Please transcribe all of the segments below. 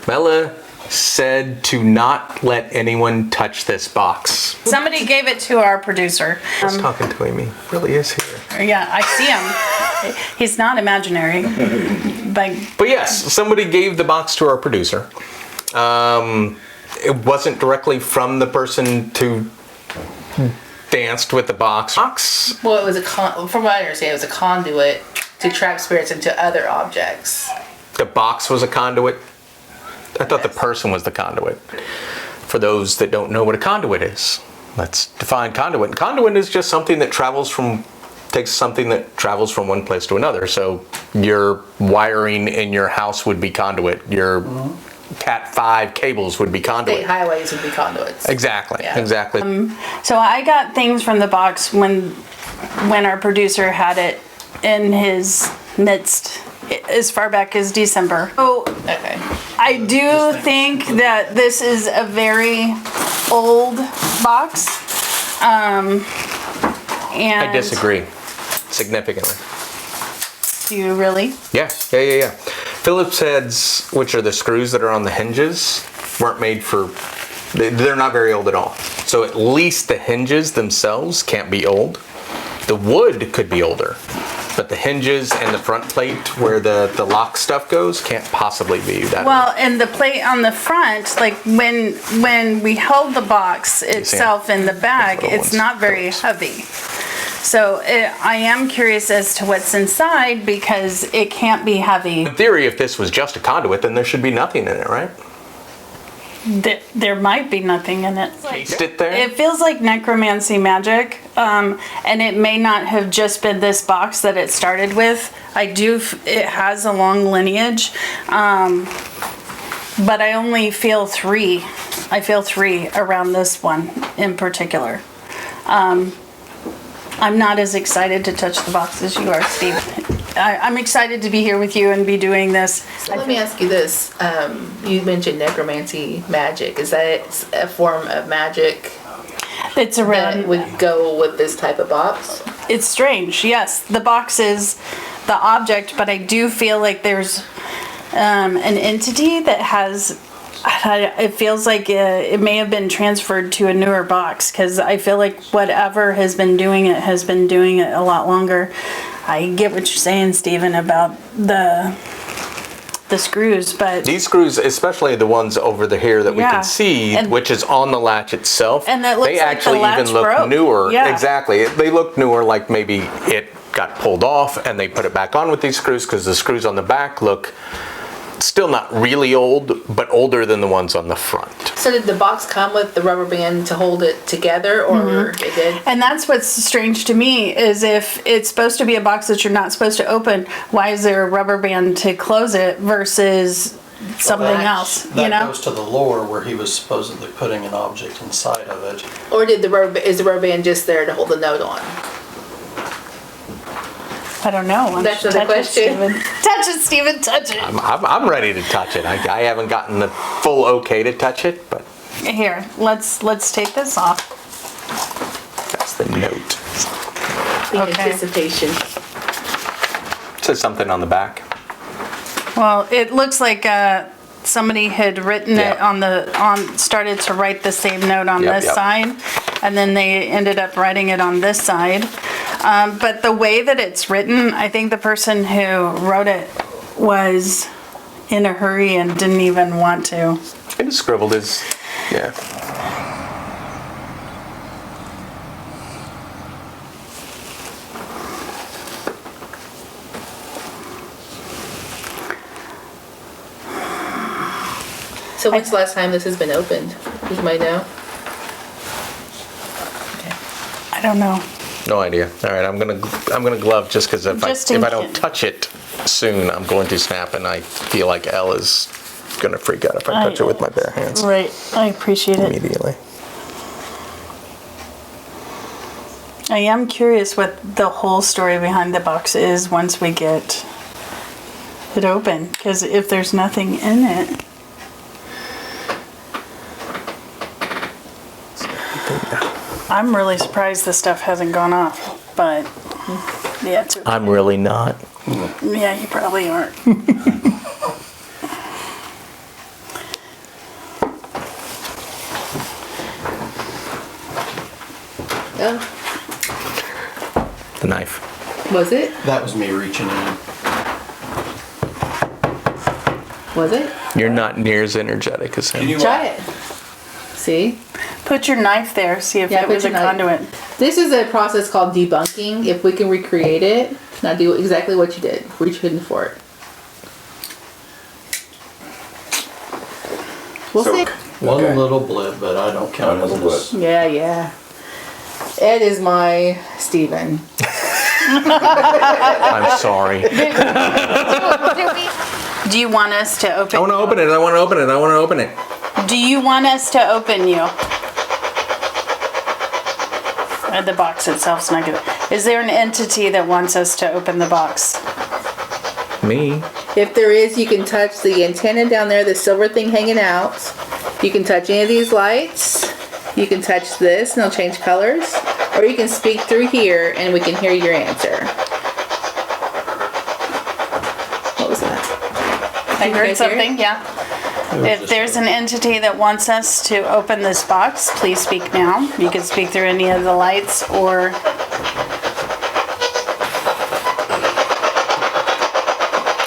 Mela said to not let anyone touch this box. Somebody gave it to our producer. I was talking to him. He really is here. Yeah, I see him. He's not imaginary. But yes, somebody gave the box to our producer. It wasn't directly from the person who danced with the box. Well, it was from what I understand, it was a conduit to trap spirits into other objects. The box was a conduit. I thought the person was the conduit. For those that don't know what a conduit is, let's define conduit. Conduit is just something that takes something that travels from one place to another. So your wiring in your house would be conduit. Your Cat 5 cables would be conduit. State highways would be conduits. Exactly, Yeah. exactly. So I got things from the box when our producer had it in his midst as far back as December. So Okay. I do think that this is a very old box. And I disagree significantly. Do you really? Yeah. Phillips heads, which are the screws that are on the hinges, weren't made for, they're not very old at all. So at least the hinges themselves can't be old. The wood could be older, but the hinges and the front plate where the lock stuff goes can't possibly be that Well, old. and the plate on the front, like when we held the box itself in the bag, little it's ones. not very heavy. So I am curious as to what's inside because it can't be heavy. In theory, if this was just a conduit, then there should be nothing in it, right? There might be nothing in it. Taste it there? It feels like necromancy magic, and it may not have just been this box that it started with. It has a long lineage, but I only feel 3. I feel 3 around this one in particular. I'm not as excited to touch the box as you are, Steve. I'm excited to be here with you and be doing this. So let me ask you this. You mentioned necromancy magic. Is that a form of magic It's that around. would go with this type of box? It's strange. Yes, the box is the object, but I do feel like there's an entity that has. It feels like it may have been transferred to a newer box because I feel like whatever has been doing it has been doing it a lot longer. I get what you're saying, Stephen, about the screws, but These screws, especially the ones over here that we Yeah. can see, And- which is on the latch itself, And that looks they like the actually latch even look broke. newer. Yeah. Exactly. They look newer, like maybe it got pulled off and they put it back on with these screws because the screws on the back look still not really old, but older than the ones on the front. So did the box come with the rubber band to hold it together, or it did? and that's what's strange to me is if it's supposed to be a box that you're not supposed to open, why is there a rubber band to close it versus something else? That You know? goes to the lore where he was supposedly putting an object inside of it. Or is the rubber band just there to hold the note on? I don't know. Why don't That's you the touch it, question. Stephen? Touch it, Stephen. Touch it. I'm ready to touch it. I haven't gotten the full okay to touch it, but Here, let's take this off. that's the note. The Okay. anticipation. It says something on the back. Well, it looks like somebody had written it Yeah. started to write the same note on Yep, this yep. side, and then they ended up writing it on this side. But the way that it's written, I think the person who wrote it was in a hurry and didn't even want to. It is scribbled as, yeah. So when's the last time this has been opened? You might know. I don't know. No idea. All right, I'm gonna glove just because if Just I in don't case. touch it soon, I'm going to snap, and I feel like Elle is gonna freak out if I touch it with my bare hands Right. I appreciate it. immediately. I am curious what the whole story behind the box is once we get it open, because if there's nothing in it. I'm really surprised this stuff hasn't gone off, but yeah, it's okay. I'm really not. Yeah, you probably aren't. Oh, The knife. was it? That was me reaching in. Was it? You're not near as energetic as him. Try it. See? Put your knife there, see if Yeah, it put was a your knife. conduit. This is a process called debunking. If we can recreate it, now do exactly what you did. Reach in for it. We'll see. One Okay. little blip, but I don't count One as little this. Yeah, yeah. Ed is my Steven. I'm sorry. Do you want us to open? I want to open it. I want to open it. I want to open it. Do you want us to open you? The box itself's not good. Is there an entity that wants us to open the box? Me. If there is, you can touch the antenna down there, the silver thing hanging out. You can touch any of these lights. You can touch this and it'll change colors. Or you can speak through here and we can hear your answer. What was that? I you heard guys hear it? something, yeah. If there's an entity that wants us to open this box, please speak now. You can speak through any of the lights or...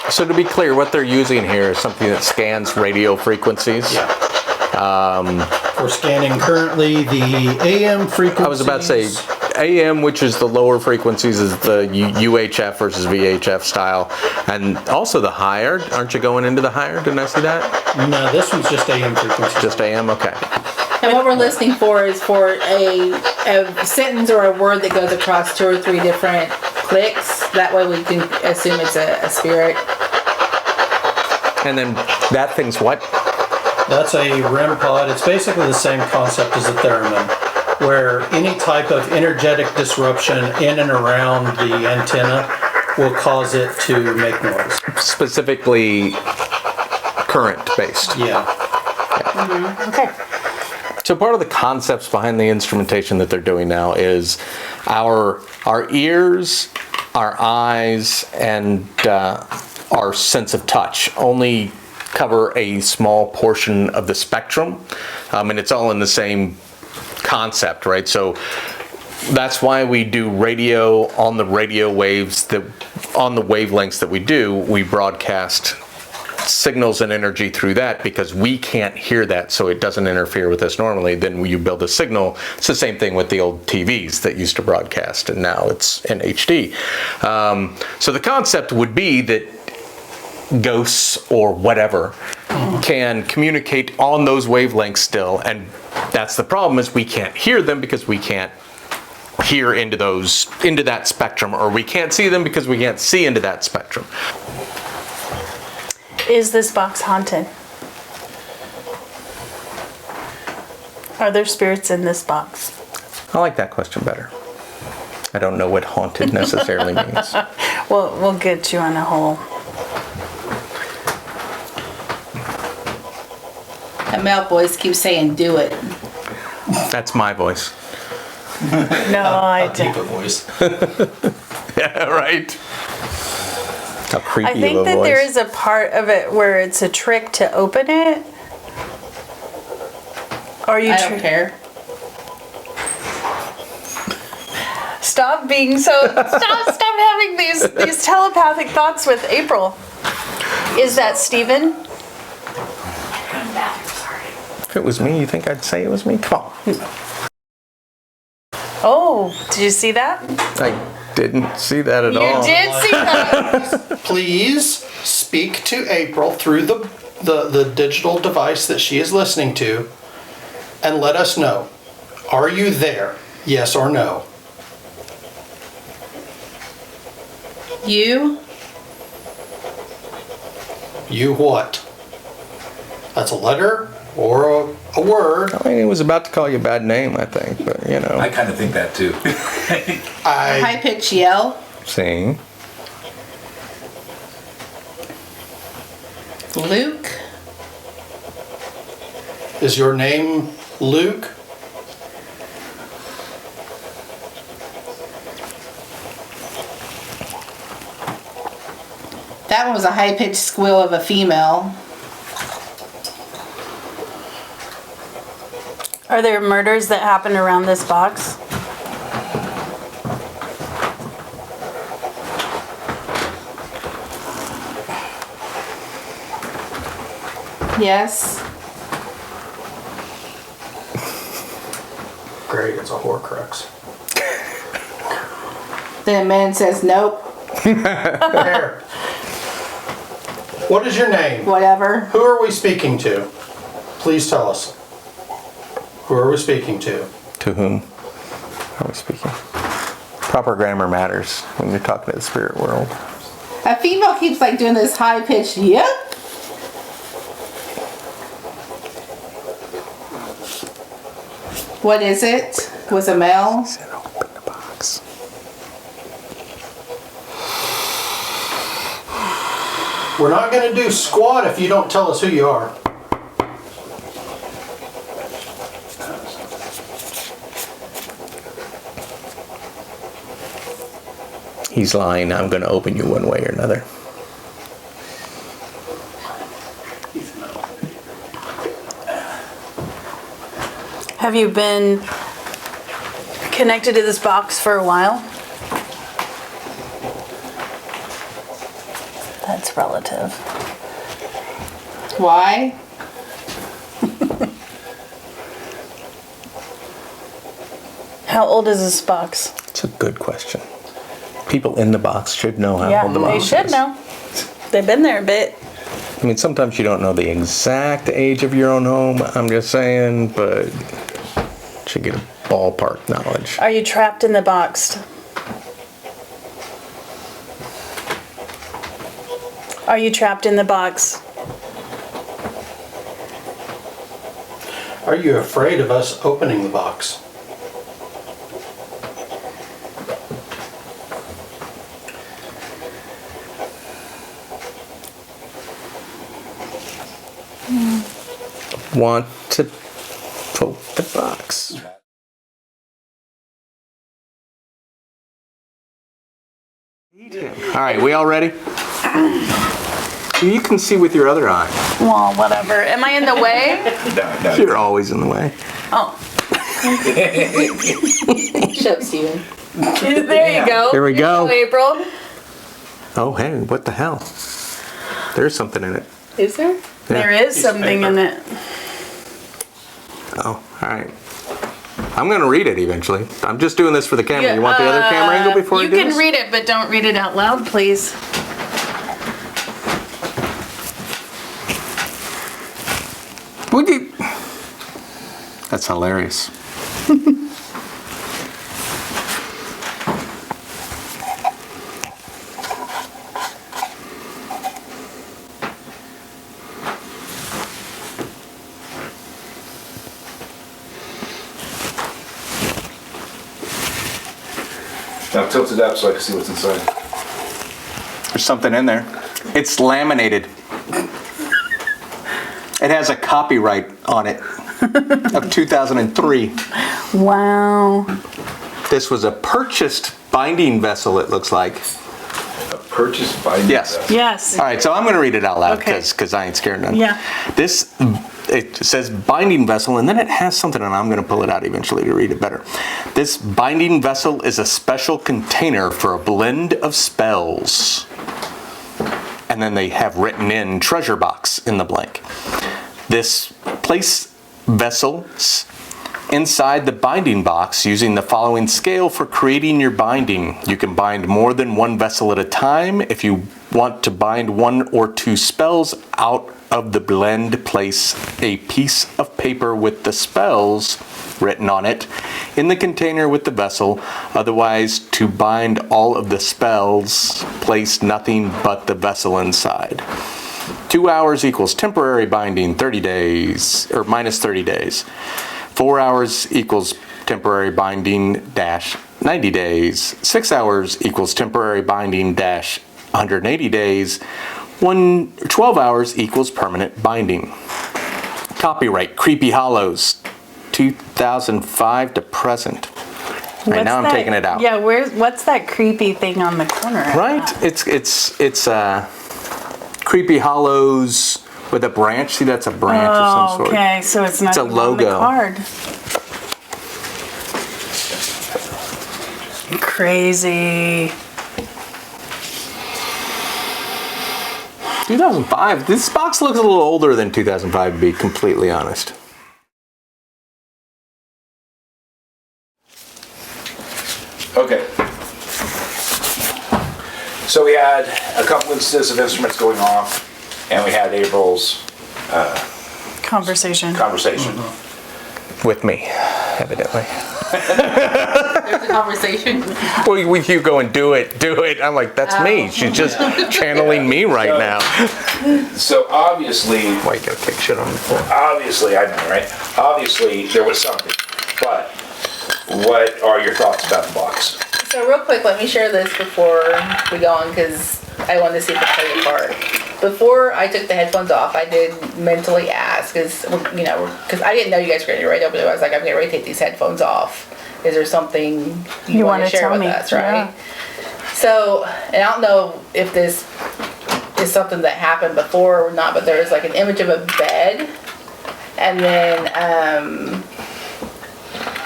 So to be clear, what they're using here is something that scans radio frequencies. Yeah. We're scanning currently the AM frequencies. I was about to say AM, which is the lower frequencies, is the UHF versus VHF style, and also the higher. Aren't you going into the higher? Didn't I see that? No, this one's just AM frequency. Just AM. Okay. And what we're listening for is for a sentence or a word that goes across 2 or 3 different clicks. That way we can assume it's a spirit. And then that thing's what? That's a REM pod. It's basically the same concept as a theremin, where any type of energetic disruption in and around the antenna will cause it to make noise. Specifically current based. Yeah. Okay. So part of the concepts behind the instrumentation that they're doing now is our ears, our eyes, and our sense of touch only cover a small portion of the spectrum, and it's all in the same concept, right? So that's why we do radio on the radio waves that, on the wavelengths that we do, we broadcast signals and energy through that because we can't hear that, so it doesn't interfere with us normally. Then when you build a signal, it's the same thing with the old TVs that used to broadcast, and now it's in HD. So the concept would be that ghosts or whatever can communicate on those wavelengths still, and that's the problem, is we can't hear them because we can't hear into that spectrum, or we can't see them because we can't see into that spectrum. Is this box haunted? Are there spirits in this box? I like that question better. I don't know what haunted necessarily means. We'll get you on a whole... A male voice keeps saying, do it. That's my voice. No, I Deeper don't. voice. Yeah, right. How creepy I think of a that voice. there is a part of it where it's a trick to open it. Are you I don't care. Stop being so... Stop having these telepathic thoughts with April. Is that Steven? If it was me, you think I'd say it was me? Come on. Oh, did you see that? I didn't see that at You all. did see that. Please speak to April through the digital device that she is listening to and let us know. Are you there? Yes or no? You? You what? That's a letter or a word. I mean, he was about to call you a bad name, I think, but you know. I kind of think that too. High pitched yell? See? Luke? Is your name Luke? That one was a high pitched squeal of a female. Are there murders that happen around this box? Yes. Great, it's a Horcrux. Then man says nope. There. What is your name? Whatever. Who are we speaking to? Please tell us. Who are we speaking to? To whom are we speaking? Proper grammar matters when you're talking to the spirit world. A female keeps like doing this high pitched yep. What is it? Was a male? Said open the box. We're not going to do squat if you don't tell us who you are. He's lying. I'm going to open you one way or another. Have you been connected to this box for a while? That's relative. Why? How old is this box? It's a good question. People in the box should know how Yeah, old the they box should is. know. They've been there a bit. I mean, sometimes you don't know the exact age of your own home. I'm just saying, but you should get a ballpark knowledge. Are you trapped in the box? Are you trapped in the box? Are you afraid of us opening the box? Want to poke the box? All right, we all ready? You can see with your other eye. Well, whatever. Am I in the way? No. You're always in the way. Oh, Shut up, Steven. there you go. There we go. April. Oh, hey, what the hell? There's something in it. Is there? There is something in it. Oh, all right. I'm going to read it eventually. I'm just doing this for the camera. You want the other camera angle before I You do can this? read it, but don't read it out loud, please. Would you? That's hilarious. Now tilt it up so I can see what's inside. There's something in there. It's laminated. It has a copyright on it of 2003. Wow. This was a purchased binding vessel, it looks like. A purchase binding. Yes. vessel. Yes. All right, so I'm going to read it out loud Okay. because I ain't scared none. Yeah. This, it says binding vessel, and then it has something, and I'm going to pull it out eventually to read it better. This binding vessel is a special container for a blend of spells. And then they have written in treasure box in the blank. This place vessels inside the binding box using the following scale for creating your binding. You can bind more than one vessel at a time. If you want to bind one or two spells out of the blend, place a piece of paper with the spells written on it in the container with the vessel. Otherwise, to bind all of the spells, place nothing but the vessel inside. 2 hours equals temporary binding, 30 days, or minus 30 days. 4 hours equals temporary binding dash 90 days. 6 hours equals temporary binding dash 180 days. 12 hours equals permanent binding. Copyright Creepy Hollows, 2005 to present. Right now I'm taking it out. Yeah, what's that creepy thing on the corner? Right? It's Creepy Hollows with a branch. See, that's a branch of some Oh, sort. okay, so it's not It's a even on the logo. card. Crazy. 2005. This box looks a little older than 2005, to be completely honest. Okay. So we had a couple instances of instruments going off, and we had April's Conversation. conversation. With me, evidently. There's a conversation. Well, with you going, do it. I'm like, that's me. She's just channeling me right now. So obviously, Why you gotta kick shit on the floor? obviously, I know, right? Obviously, there was something. But what are your thoughts about the box? So real quick, let me share this before we go on because I want to see if it plays a part. Before I took the headphones off, I did mentally ask, because I didn't know you guys were getting right over there. I was like, I'm getting ready to take these headphones off. Is there something you want to share with us, right? Yeah. So, and I don't know if this is something that happened before or not, but there's like an image of a bed, and then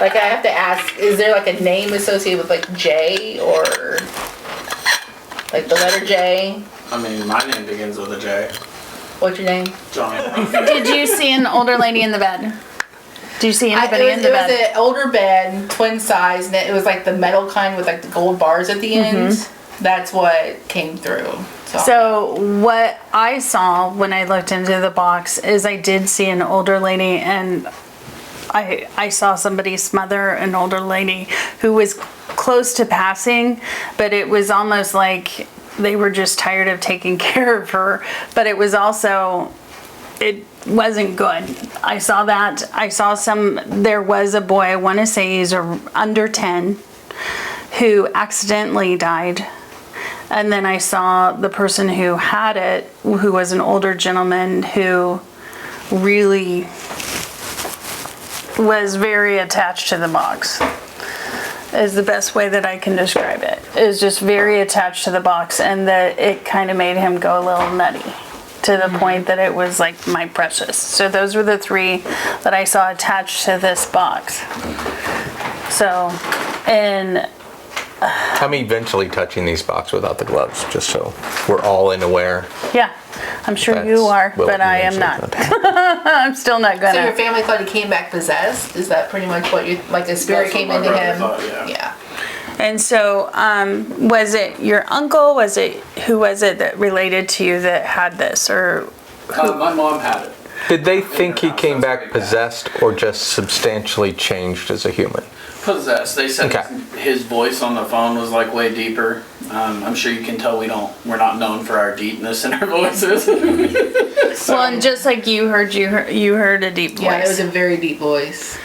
like I have to ask, is there like a name associated with like J or like the letter J? I mean, my name begins with a J. What's your name? Johnny. Did you see an older lady in the bed? Did you see anybody in the bed? It was an older bed, twin size, and it was like the metal kind with like the gold bars at the end. That's what came through. So what I saw when I looked into the box is I did see an older lady, and I saw somebody smother an older lady who was close to passing, but it was almost like they were just tired of taking care of her. But it was also, it wasn't good. I saw that. I saw there was a boy, I want to say he's under 10, who accidentally died. And then I saw the person who had it, who was an older gentleman who really was very attached to the box, is the best way that I can describe it. Is just very attached to the box, and that it kind of made him go a little nutty to the point that it was like my precious. So those were the three that I saw attached to this box. So, and I'm eventually touching these boxes without the gloves, just so we're all aware. yeah, I'm sure you are, but I am not. I'm still not So your gonna. family thought he came back possessed? Is that pretty much what you, like the spirit That's came what my into brother him? thought, yeah. Yeah. And so, was it your uncle? Who was it that related to you that had this, or? My mom had it. Did they think he came back possessed or just substantially changed as a human? Possessed. They said Okay. his voice on the phone was like way deeper. I'm sure you can tell we're not known for our deepness in our voices. Well, and just like you heard a deep voice. Yeah, it was a very deep voice.